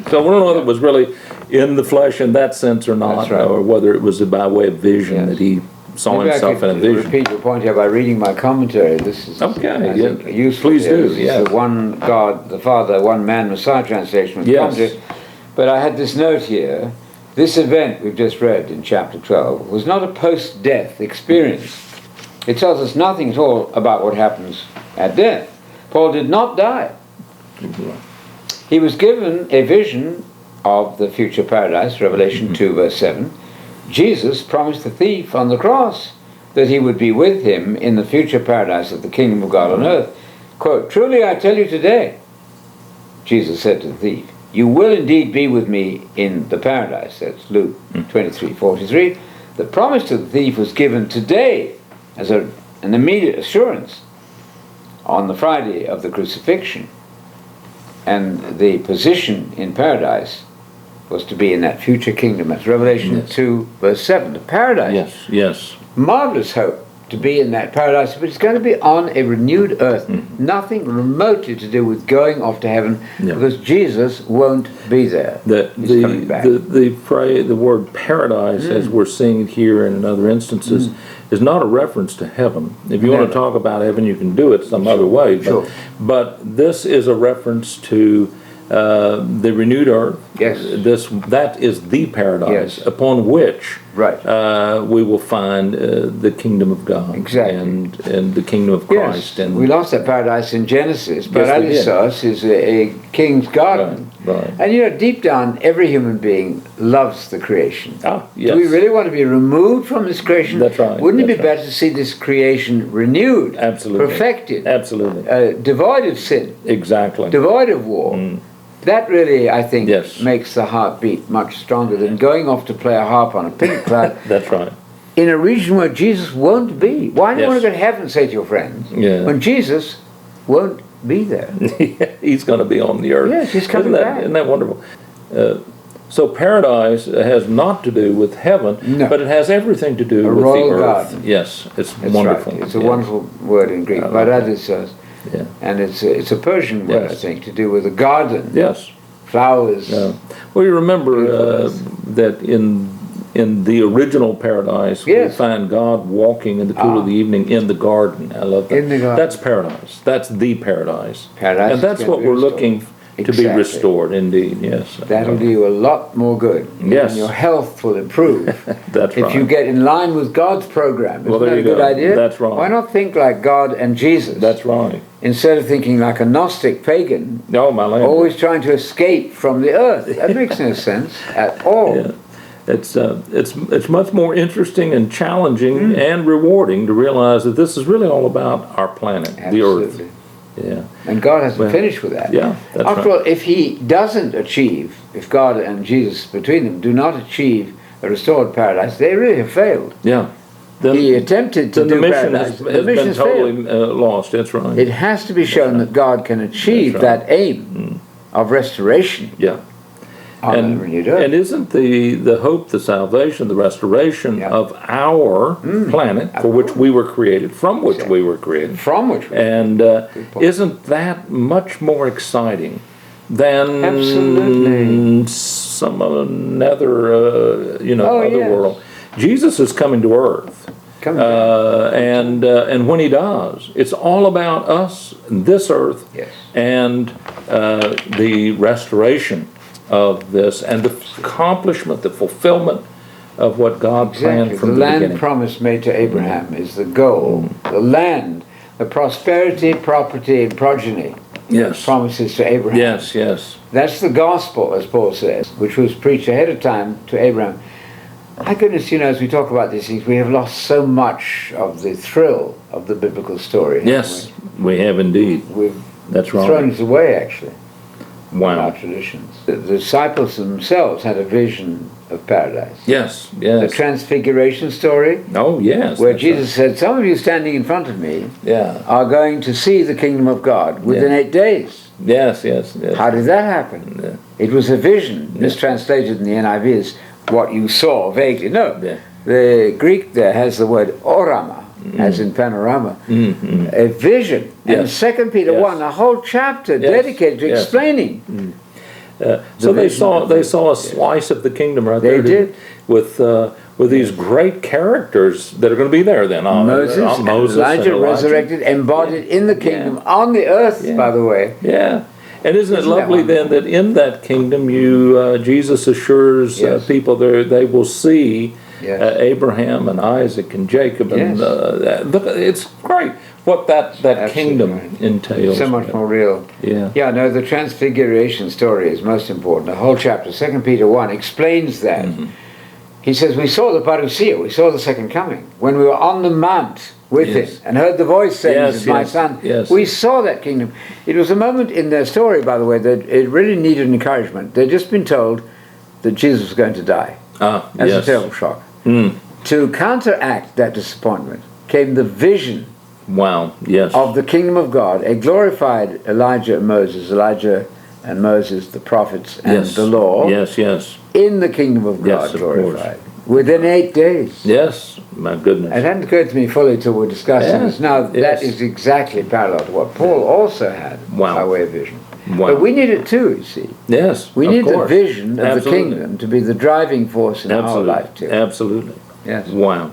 So we don't know whether it was really in the flesh in that sense or not, That's right. or whether it was by way of vision that he saw Maybe himself in a I could vision. repeat your point here by reading my commentary. This is Okay, I yeah. think, useful. Please here. do, This is yes. the one God, the Father, one man, Messiah translation. Yes. Commentary. But I had this note here. This event we've just read in chapter 12 was not a post-death experience. It tells us nothing at all about what happens at death. Paul did not die. He was given a vision of the future paradise, Revelation 2 verse 7. Jesus promised the thief on the cross that he would be with him in the future paradise of the kingdom of God on earth. Quote, "Truly I tell you today," Jesus said to the thief, "you will indeed be with me in the paradise." That's Luke 23:43. The promise to the thief was given today as an immediate assurance on the Friday of the crucifixion. And the position in paradise was to be in that future kingdom. That's Revelation 2 verse 7. The paradise. Yes, yes. Marvelous hope to be in that paradise, but it's going to be on a renewed earth. Nothing remotely to do with going off to heaven, because Jesus won't be there. He's coming back. The word paradise, as we're seeing it here and in other instances, is not a reference to heaven. If you want to talk about heaven, you can do it some other way. But this is a reference to the renewed earth. Yes. That is the paradise upon which we will find the kingdom of God. Exactly. And the kingdom of Christ. Yes. And we lost that paradise in Genesis. Yes, we did. Paradisos is a king's garden. Right. And you know, deep down, every human being loves the creation. Ah, yes. Do we really want to be removed from this creation? That's right. Wouldn't it be That's right. better to see this creation renewed, Absolutely. perfected, Absolutely. devoid of sin, Exactly. devoid of war? That really, I think, Yes. makes the heart beat much stronger than going off to play a harp on a picnic cloud That's right. in a region where Jesus won't be. Why do you Yes. want to go to heaven, say to your friends, Yeah. when Jesus won't be there? He's going to be on the earth. Yes, he's coming back. Isn't that wonderful? So paradise has not to do with heaven, No. but it has everything to do A with royal the earth. garden. Yes, it's That's wonderful. right. It's a Yeah. wonderful word in Greek. I like Paradisos. Yeah. And it's a Persian word, Yes. I think, to do with a garden, Yes. flowers. Yeah. Well, you remember Beautiful. that in the original paradise, we Yes. find God walking in the cool of the evening in the garden. I love that. In the garden. That's paradise. That's the paradise. Paradise And that's is what gonna be we're restored. looking to be Exactly. restored, indeed, yes. That'll do you a lot more good. Yes. And your health will improve. That's if right. you get in line with God's program. Isn't Well, there that a you good go. idea? That's right. Why not think like God and Jesus? That's right. Instead of thinking like a Gnostic pagan, Oh, my land. always trying to escape from the earth. That makes no sense at all. Yeah. It's much more interesting and challenging and rewarding to realize that this is really all about our planet, the Earth. Absolutely. Yeah. And God hasn't Well, finished with that. yeah, that's After right. all, if he doesn't achieve, if God and Jesus between them do not achieve a restored paradise, they really have failed. Yeah. Then, He attempted to then the do mission paradise. has The been mission's totally failed. lost. That's right. It has to be shown that God can achieve That's right. that aim of restoration Yeah. on a renewed earth. And isn't the hope, the salvation, the restoration Yeah. of our planet for which we were created, from which we were created, From which we and point. isn't that much more exciting than Absolutely. some another other yes. world? Jesus is coming to earth. Coming back. And when he does, it's all about us, this earth, Yes. and the restoration of this, and the accomplishment, the fulfillment of what God planned Exactly. from The the land beginning. promise made to Abraham is the goal. The land, the prosperity, property, and progeny Yes. promises to Abraham. Yes, yes. That's the gospel, as Paul says, which was preached ahead of time to Abraham. My goodness, as we talk about these things, we have lost so much of the thrill of the biblical story. haven't Yes, we have indeed. we? We've That's thrown right. it away, actually, in our Wow. traditions. The disciples themselves had a vision of paradise. Yes, The yes. Transfiguration story, Oh, yes. where that's Jesus said, some of you standing in front of me right. Yeah. are going to see the kingdom of God within 8 days. Yes, yes, yes. How did that happen? Yeah. It was a vision. Mistranslated in the NIV is what you saw vaguely. No, Yeah. the Greek there has the word orama, as in panorama, a vision. And Yes. 2 Peter Yes. 1, a whole chapter Yes. dedicated to Yes. explaining So they saw a slice of the kingdom right there. They did. With these great characters that are going to be there then. Moses, Elijah resurrected, embodied in the kingdom on the earth, by the way. Yeah. And isn't it lovely then that in that kingdom Jesus assures people there they will see Abraham and Isaac and Jacob and it's great what that kingdom entails. So much more real. Yeah, no, the transfiguration story is most important. The whole chapter, 2 Peter 1, explains that. He says, we saw the parousia, we saw the second coming, when we were on the mount with him and heard the voice saying, this is my son. We saw that kingdom. It was a moment in their story, by the way, that it really needed encouragement. They'd just been told that Jesus was going to die. That's a terrible shock. To counteract that disappointment came the vision of the kingdom of God, a glorified Elijah and Moses, the prophets, and the law. In the kingdom of God, glorified. Within 8 days. Yes, my goodness. It hadn't occurred to me fully till we're discussing this. Now, that is exactly parallel to what Paul also had by way of vision. But we need it too, you see. Yes, we need the vision of the kingdom to be the driving force in our life too. Absolutely. Yes. Wow.